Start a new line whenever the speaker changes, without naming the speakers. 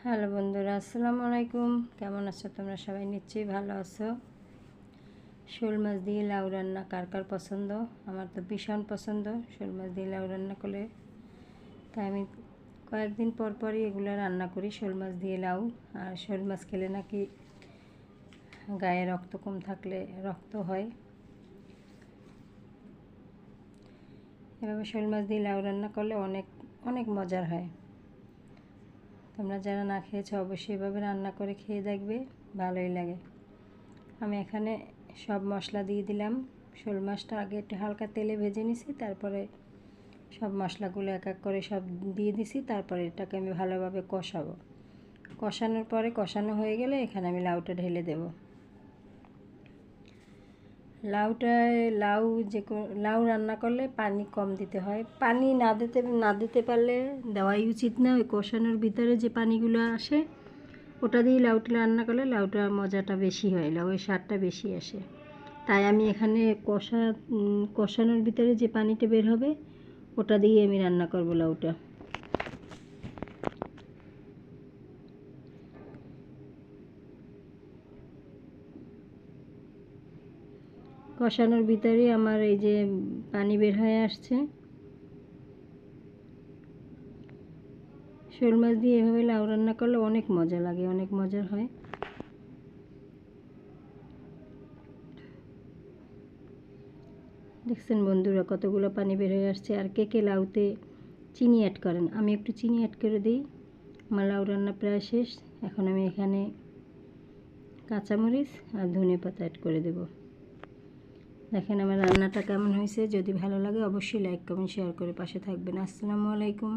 Hello বন্ধুরা, আসসালামু আলাইকুম। কেমন আছো তোমরা? সবাই নিশ্চয়ই ভালো আছো। শোল মাছ দিয়ে লাউ রান্না কার কার পছন্দ? আমার তো ভীষণ পছন্দ শোল মাছ দিয়ে লাউ রান্না করলে। তাই আমি কয়েকদিন পর পরই এগুলো রান্না করি, শোল মাছ দিয়ে লাউ। আর শোল মাছ খেলে নাকি গায়ে রক্ত কম থাকলে রক্ত হয়। এভাবে শোল মাছ দিয়ে লাউ রান্না করলে অনেক অনেক মজার হয়। তোমরা যারা না খেয়েছো অবশ্যই এভাবে রান্না করে খেয়ে দেখবে, ভালোই লাগে। আমি এখানে সব মশলা দিয়ে দিলাম। শোল মাছটা আগে একটু হালকা তেলে ভেজে নিছি, তারপরে সব মশলাগুলো এক এক করে সব দিয়ে দিছি। তারপরে এটাকে আমি ভালোভাবে কষাবো। কষানোর পরে কষানো হয়ে গেলে এখানে আমি লাউটা ঢেলে দেব। লাউ রান্না করলে পানি কম দিতে হয়। পানি না দিতে পারলে দেওয়াই উচিত না। ওই কষানোর ভিতরে যে পানিগুলো আসে ওটা দিয়ে লাউটা রান্না করলে লাউটা মজাটা বেশি হয়, লাউয়ের স্বাদটা বেশি আসে। তাই আমি এখানে কষানোর ভিতরে যে পানিটা বের হবে ওটা দিয়ে আমি রান্না করব লাউটা। কষানোর ভিতরে আমার এই যে পানি বের হয়ে আসছে। শোল মাছ দিয়ে এভাবে লাউ রান্না করলে অনেক মজা লাগে, অনেক মজার হয়। দেখছেন বন্ধুরা কতগুলো পানি বের হয়ে আসছে। আর কে কে লাউতে চিনি অ্যাড করেন? আমি একটু চিনি অ্যাড করে দিই। আমার লাউ রান্না প্রায় শেষ। এখন আমি এখানে কাঁচামরিচ আর ধনেপাতা অ্যাড করে দেব। দেখেন আমার রান্নাটা কেমন হয়েছে। যদি ভালো লাগে অবশ্যই লাইক কমেন্ট শেয়ার করে পাশে থাকবেন। আসসালামু আলাইকুম।